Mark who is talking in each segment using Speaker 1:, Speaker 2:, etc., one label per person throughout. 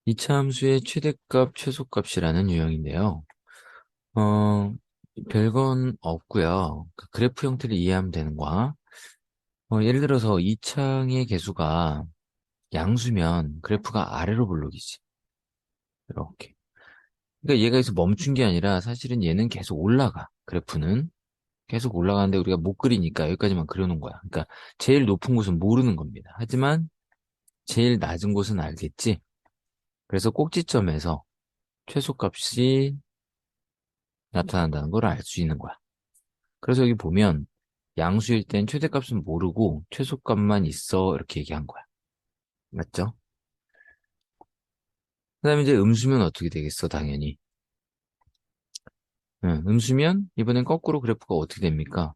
Speaker 1: 이차함수의 최대값, 최소값이라는 유형인데요. 어, 별건 없고요. 그 그래프 형태를 이해하면 되는 거야. 예를 들어서 이창의 개수가 양수면 그래프가 아래로 볼록이지. 이렇게. 그러니까 얘가 여기서 멈춘 게 아니라 사실은 얘는 계속 올라가. 그래프는 계속 올라가는데 우리가 못 그리니까 여기까지만 그려놓은 거야. 그러니까 제일 높은 곳은 모르는 겁니다. 하지만 제일 낮은 곳은 알겠지. 그래서 꼭지점에서 최소값이 나타난다는 걸 알 수 있는 거야. 그래서 여기 보면 양수일 땐 최대값은 모르고 최소값만 있어 이렇게 얘기한 거야. 맞죠? 그다음에 이제 음수면 어떻게 되겠어? 당연히. 응, 음수면 이번엔 거꾸로 그래프가 어떻게 됩니까?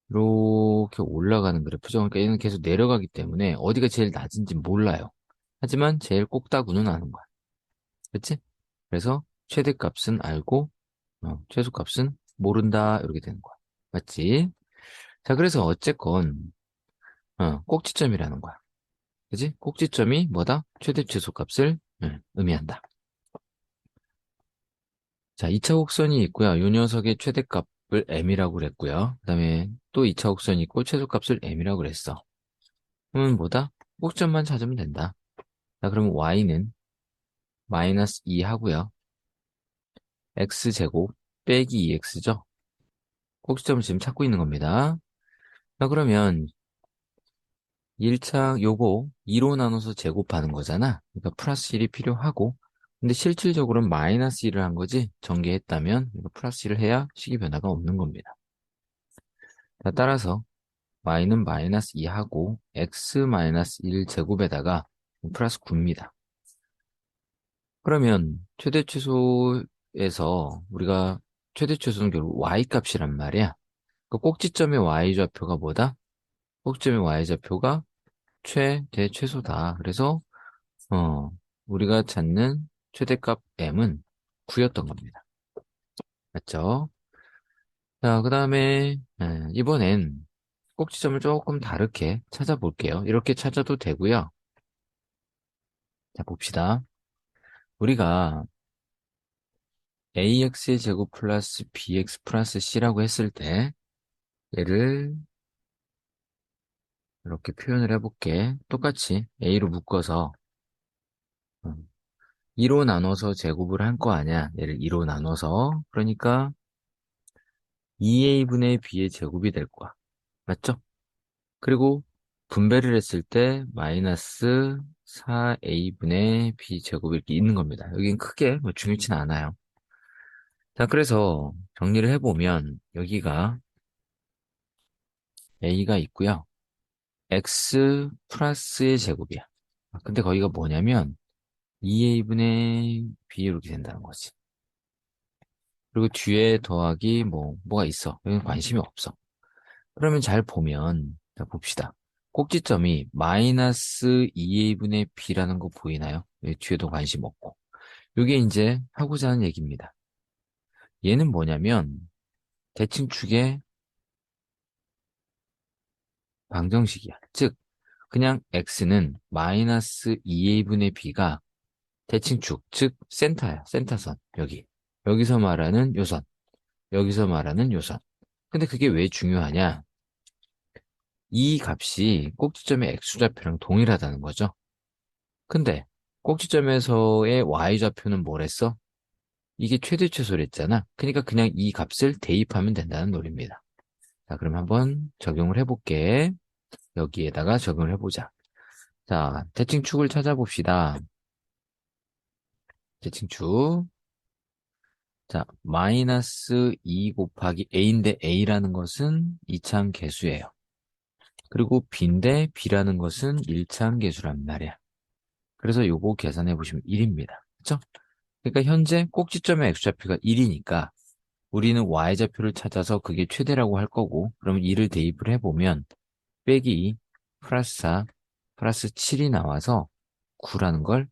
Speaker 1: 이렇게 올라가는 그래프죠. 그러니까 얘는 계속 내려가기 때문에 어디가 제일 낮은지 몰라요. 하지만 제일 꼭다구는 아는 거야. 그렇지? 그래서 최대값은 알고 최소값은 모른다 이렇게 되는 거야. 맞지? 자, 그래서 어쨌건 꼭지점이라는 거야. 그지? 꼭지점이 뭐다? 최대 최소값을 의미한다. 자, 2차 곡선이 있고요. 요 녀석의 최대값을 m이라고 그랬고요. 그다음에 또 2차 곡선이 있고 최소값을 m이라고 그랬어. 그러면 뭐다? 꼭지점만 찾으면 된다. 자, 그러면 y는 마이너스 2 하고요. x제곱 빼기 2x죠. 꼭지점을 지금 찾고 있는 겁니다. 자, 그러면 1차 요거 2로 나눠서 제곱하는 거잖아. 그러니까 플러스 1이 필요하고 근데 실질적으로는 마이너스 1을 한 거지 전개했다면 이거 플러스 1을 해야 식이 변화가 없는 겁니다. 자, 따라서 y는 마이너스 2하고 x 마이너스 1 제곱에다가 플러스 9입니다. 그러면 최대 최소에서 우리가 최대 최소는 결국 y 값이란 말이야. 그 꼭지점의 y좌표가 뭐다? 꼭지점의 y좌표가 최대 최소다. 그래서 어, 우리가 찾는 최대값 m은 9였던 겁니다. 맞죠? 자, 그 다음에 이번엔 꼭지점을 조금 다르게 찾아볼게요. 이렇게 찾아도 되고요. 자, 봅시다. 우리가 ax의 제곱 플러스 bx 플러스 c라고 했을 때 얘를 이렇게 표현을 해볼게. 똑같이 a로 묶어서 2로 나눠서 제곱을 한 거 아니야. 얘를 2로 나눠서. 그러니까 2a분의 b의 제곱이 될 거야. 맞죠? 그리고 분배를 했을 때 마이너스 4a분의 b제곱이 이렇게 있는 겁니다. 여긴 크게 뭐 중요치는 않아요. 자, 그래서 정리를 해보면 여기가 a가 있고요. x 플러스의 제곱이야. 근데 거기가 뭐냐면 2a분의 b 이렇게 된다는 거지. 그리고 뒤에 더하기 뭐가 있어. 여기는 관심이 없어. 그러면 잘 보면, 자, 봅시다. 꼭지점이 마이너스 2a분의 b라는 거 보이나요? 여기 뒤에도 관심 없고. 이게 이제 하고자 하는 얘기입니다. 얘는 뭐냐면, 대칭축의 방정식이야. 즉, 그냥 x는 마이너스 2a분의 b가 대칭축, 즉, 센터야. 센터선. 여기. 여기서 말하는 요선. 여기서 말하는 요선. 근데 그게 왜 중요하냐? 이 값이 꼭지점의 x좌표랑 동일하다는 거죠. 근데 꼭지점에서의 y좌표는 뭐랬어? 이게 최대 최소랬잖아. 그러니까 그냥 이 값을 대입하면 된다는 논리입니다. 자, 그럼 한번 적용을 해볼게. 여기에다가 적용을 해보자. 자, 대칭축을 찾아봅시다. 대칭축. 자, 마이너스 2 곱하기 a인데 a라는 것은 이차함 계수예요. 그리고 b인데 b라는 것은 일차함 계수란 말이야. 그래서 요거 계산해 보시면 1입니다. 그쵸? 그러니까 현재 꼭지점의 x좌표가 1이니까 우리는 y좌표를 찾아서 그게 최대라고 할 거고 그러면 2를 대입을 해보면 빼기 2 플러스 4 플러스 7이 나와서 9라는 걸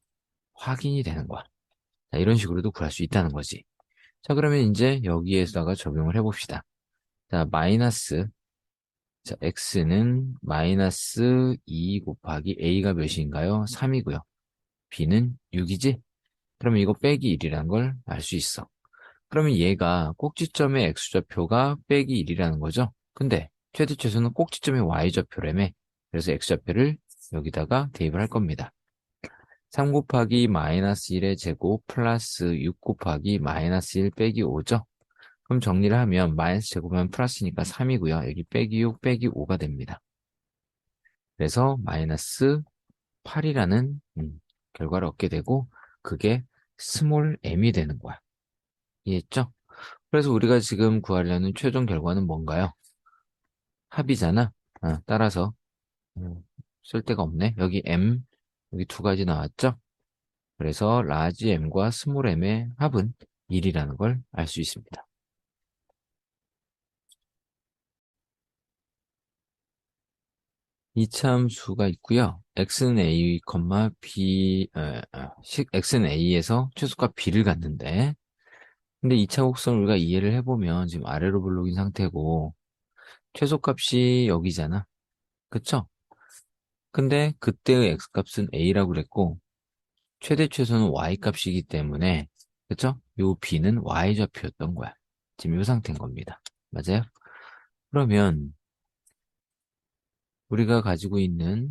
Speaker 1: 확인이 되는 거야. 자, 이런 식으로도 구할 수 있다는 거지. 자, 그러면 이제 여기에다가 적용을 해봅시다. 자, 마이너스 자, x는 마이너스 2 곱하기 a가 몇인가요? 3이고요. b는 6이지? 그러면 이거 빼기 1이라는 걸 알 수 있어. 그러면 얘가 꼭지점의 x좌표가 빼기 1이라는 거죠. 근데 최대 최소는 꼭지점의 y좌표라며. 그래서 x좌표를 여기다가 대입을 할 겁니다. 3 곱하기 마이너스 1의 제곱 플러스 6 곱하기 마이너스 1 빼기 5죠. 그럼 정리를 하면 마이너스 제곱하면 플러스니까 3이고요. 여기 빼기 6 빼기 5가 됩니다. 그래서 마이너스 8이라는 결과를 얻게 되고 그게 스몰 m이 되는 거야. 이해했죠? 그래서 우리가 지금 구하려는 최종 결과는 뭔가요? 합이잖아. 따라서 쓸 데가 없네. 여기 m 여기 두 가지 나왔죠? 그래서 라지 m과 스몰 m의 합은 1이라는 걸 알 수 있습니다. 이차함수가 있고요. x는 a, b, x는 a에서 최소값 b를 갖는데 근데 2차 곡선을 우리가 이해를 해보면 지금 아래로 블록인 상태고 최소값이 여기잖아. 그쵸? 근데 그때의 x값은 a라고 그랬고 최대 최소는 y값이기 때문에 그쵸? 요 b는 y좌표였던 거야. 지금 요 상태인 겁니다. 맞아요? 그러면 우리가 가지고 있는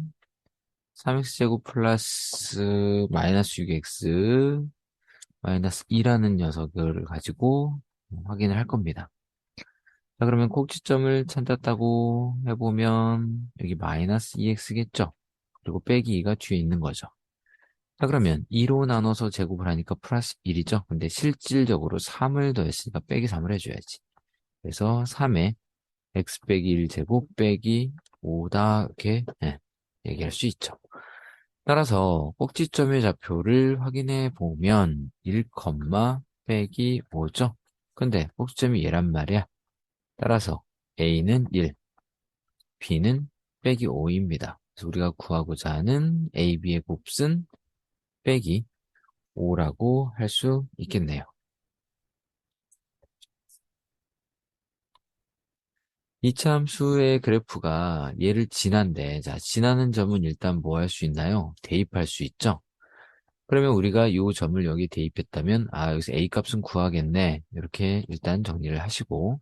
Speaker 1: 3x제곱 플러스 마이너스 6x 마이너스 2라는 녀석을 가지고 확인을 할 겁니다. 자, 그러면 꼭지점을 찾았다고 해보면 여기 마이너스 2x겠죠? 그리고 빼기 2가 뒤에 있는 거죠. 자, 그러면 2로 나눠서 제곱을 하니까 플러스 1이죠? 근데 실질적으로 3을 더했으니까 빼기 3을 해줘야지. 그래서 3에 x 빼기 1 제곱 빼기 5다 이렇게 얘기할 수 있죠. 따라서 꼭지점의 좌표를 확인해 보면 1, 빼기 5죠? 근데 꼭지점이 얘란 말이야. 따라서 a는 1, b는 빼기 5입니다. 그래서 우리가 구하고자 하는 a, b의 곱은 빼기 5라고 할 수 있겠네요. 이차 함수의 그래프가 얘를 지난데, 자, 지나는 점은 일단 뭐 할 수 있나요? 대입할 수 있죠? 그러면 우리가 이 점을 여기 대입했다면, 여기서 a 값은 구하겠네. 이렇게 일단 정리를 하시고,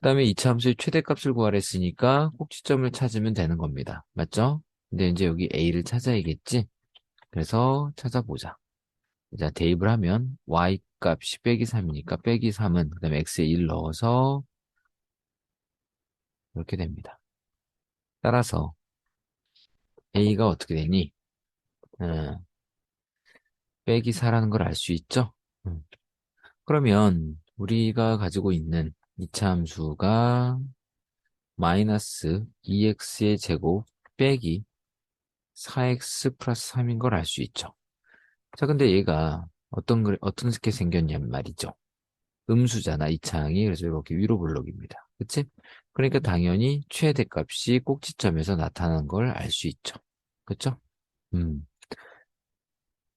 Speaker 1: 그 다음에 이차 함수의 최대값을 구하라 했으니까 꼭지점을 찾으면 되는 겁니다. 맞죠? 근데 이제 여기 a를 찾아야겠지? 그래서 찾아보자. 자, 대입을 하면 y 값이 빼기 3이니까 빼기 3은 그 다음에 x에 1 넣어서 이렇게 됩니다. 따라서 a가 어떻게 되니? 어, 빼기 4라는 걸 알 수 있죠? 그러면 우리가 가지고 있는 이차 함수가 마이너스 2x의 제곱 빼기 4x 플러스 3인 걸 알 수 있죠. 자, 근데 얘가 어떻게 생겼냔 말이죠. 음수잖아, 이 창이. 그래서 이렇게 위로 블록입니다. 그치? 그러니까 당연히 최대값이 꼭지점에서 나타나는 걸 알 수 있죠. 그쵸? 음.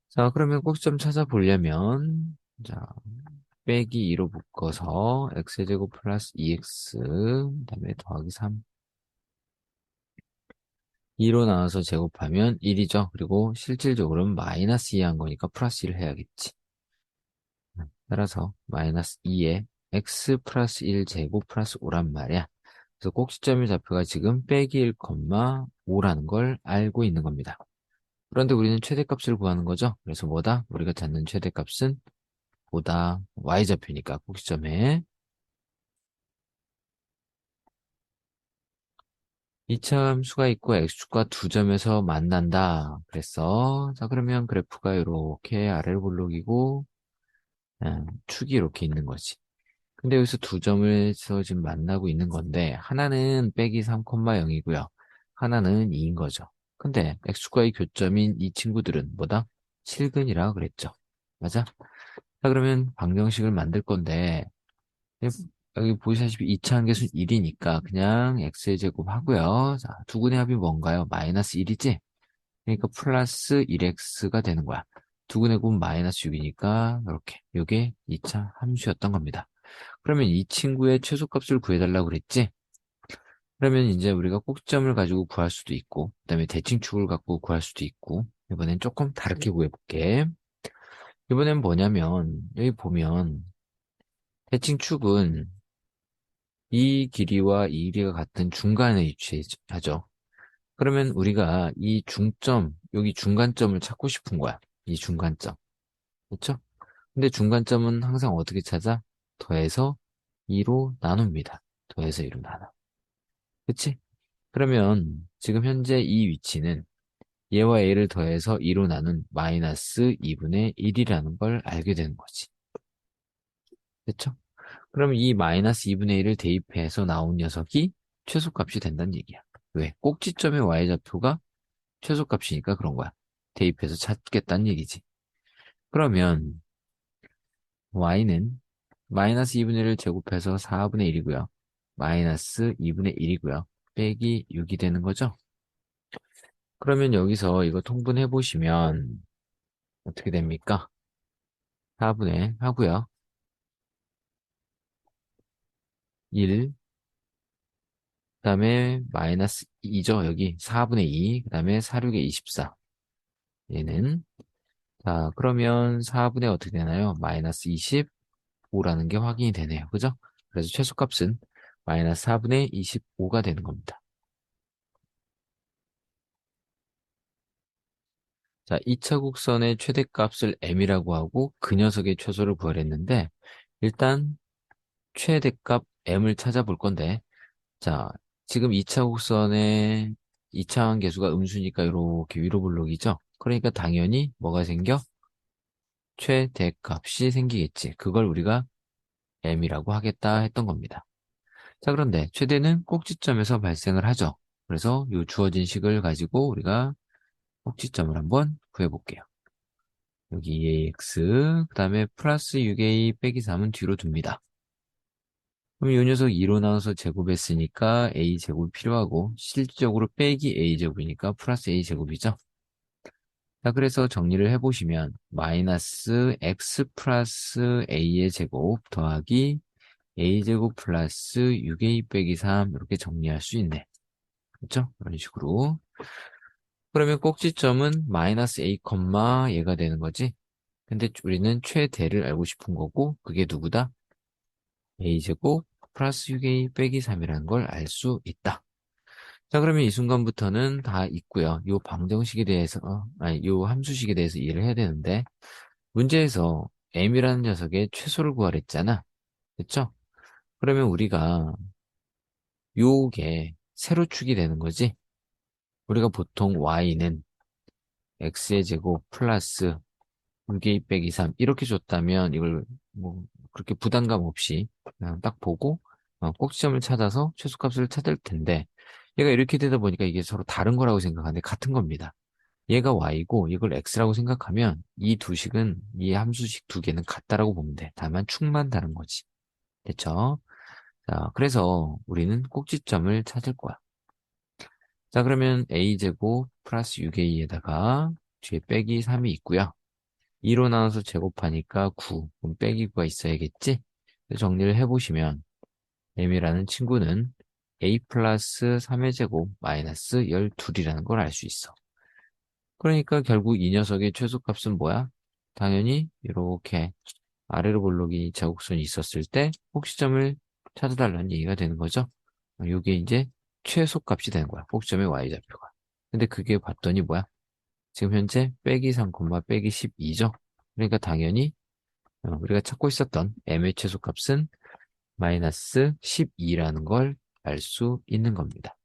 Speaker 1: 자, 그러면 꼭지점 찾아보려면, 자, 빼기 2로 묶어서 x제곱 플러스 2x, 그 다음에 더하기 3. 2로 나눠서 제곱하면 1이죠. 그리고 실질적으로는 마이너스 2 한 거니까 플러스 1 해야겠지. 따라서 마이너스 2에 x 플러스 1 제곱 플러스 5란 말이야. 그래서 꼭지점의 좌표가 지금 빼기 1,5라는 걸 알고 있는 겁니다. 그런데 우리는 최대값을 구하는 거죠. 그래서 뭐다? 우리가 찾는 최대값은 보다 y좌표니까 꼭지점에 2차 함수가 있고 x축과 두 점에서 만난다. 그랬어. 자, 그러면 그래프가 이렇게 아래로 볼록이고 축이 이렇게 있는 거지. 근데 여기서 두 점에서 지금 만나고 있는 건데 하나는 빼기 3,0이고요. 하나는 2인 거죠. 근데 x축과의 교점인 이 친구들은 뭐다? 실근이라 그랬죠. 맞아? 자, 그러면 방정식을 만들 건데 여기 보시다시피 2차 함계수는 1이니까 그냥 x의 제곱 하고요. 자, 두근의 합이 뭔가요? 마이너스 1이지? 그러니까 플러스 1x가 되는 거야. 두근의 곱은 마이너스 6이니까 이렇게 이게 2차 함수였던 겁니다. 그러면 이 친구의 최소값을 구해달라고 그랬지? 그러면 이제 우리가 꼭지점을 가지고 구할 수도 있고, 그다음에 대칭축을 갖고 구할 수도 있고, 이번엔 조금 다르게 구해볼게. 이번엔 뭐냐면, 여기 보면, 대칭축은 이 길이와 이 길이가 같은 중간에 위치하죠. 그러면 우리가 이 중점, 여기 중간점을 찾고 싶은 거야. 이 중간점. 그렇죠? 근데 중간점은 항상 어떻게 찾아? 더해서 2로 나눕니다. 더해서 2로 나눠. 그치? 그러면 지금 현재 이 위치는 얘와 얘를 더해서 2로 나눈 마이너스 2분의 1이라는 걸 알게 되는 거지. 그쵸? 그럼 이 마이너스 2분의 1을 대입해서 나온 녀석이 최소값이 된다는 얘기야. 왜? 꼭지점의 y좌표가 최소값이니까 그런 거야. 대입해서 찾겠다는 얘기지. 그러면 y는 마이너스 2분의 1을 제곱해서 4분의 1이고요. 마이너스 2분의 1이고요. 빼기 6이 되는 거죠. 그러면 여기서 이거 통분해 보시면 어떻게 됩니까? 4분의 하고요. 1, 그다음에 마이너스 2죠. 여기 4분의 2, 그다음에 4, 6에 24. 얘는 자, 그러면 4분의 어떻게 되나요? 마이너스 25라는 게 확인이 되네요. 그죠? 그래서 최소값은 마이너스 4분의 25가 되는 겁니다. 자, 2차 곡선의 최대값을 m이라고 하고 그 녀석의 최소를 구하랬는데 일단 최대값 m을 찾아볼 건데 자, 지금 2차 곡선의 2차항 계수가 음수니까 이렇게 위로 블록이죠? 그러니까 당연히 뭐가 생겨? 최대값이 생기겠지. 그걸 우리가 m이라고 하겠다 했던 겁니다. 자, 그런데 최대는 꼭지점에서 발생을 하죠. 그래서 이 주어진 식을 가지고 우리가 꼭지점을 한번 구해볼게요. 여기 2ax, 그 다음에 플러스 6a 빼기 3은 뒤로 둡니다. 그럼 이 녀석 2로 나눠서 제곱했으니까 a제곱이 필요하고 실질적으로 빼기 a제곱이니까 플러스 a제곱이죠. 자, 그래서 정리를 해보시면 마이너스 x 플러스 a의 제곱 더하기 a제곱 플러스 6a 빼기 3 이렇게 정리할 수 있네. 그렇죠? 이런 식으로. 그러면 꼭지점은 마이너스 a, 얘가 되는 거지. 근데 우리는 최대를 알고 싶은 거고 그게 누구다? a제곱 플러스 6a 빼기 3이라는 걸 알 수 있다. 자, 그러면 이 순간부터는 다 있고요. 요 방정식에 대해서, 아니, 요 함수식에 대해서 이해를 해야 되는데, 문제에서 m이라는 녀석의 최소를 구하랬잖아. 됐죠? 그러면 우리가 요게 세로축이 되는 거지. 우리가 보통 y는 x의 제곱 플러스 6a 빼기 3 이렇게 줬다면 이걸 뭐 그렇게 부담감 없이 그냥 딱 보고 꼭지점을 찾아서 최소값을 찾을 텐데 얘가 이렇게 되다 보니까 이게 서로 다른 거라고 생각하는데 같은 겁니다. 얘가 y고 이걸 x라고 생각하면 이 두 식은 이 함수식 두 개는 같다라고 보면 돼. 다만 축만 다른 거지. 됐죠? 자, 그래서 우리는 꼭지점을 찾을 거야. 자, 그러면 a제곱 플러스 6a에다가 뒤에 빼기 3이 있고요. 2로 나눠서 제곱하니까 9. 그럼 빼기 9가 있어야겠지? 정리를 해보시면 m이라는 친구는 a 플러스 3의 제곱 마이너스 12이라는 걸 알 수 있어. 그러니까 결국 이 녀석의 최소값은 뭐야? 당연히 이렇게 아래로 볼록이 자곡선이 있었을 때 꼭지점을 찾아달라는 얘기가 되는 거죠. 이게 이제 최소값이 되는 거야. 꼭지점의 y좌표가. 근데 그게 봤더니 뭐야? 지금 현재 빼기 3, 빼기 12죠. 그러니까 당연히 우리가 찾고 있었던 m의 최소값은 마이너스 12라는 걸 알 수 있는 겁니다.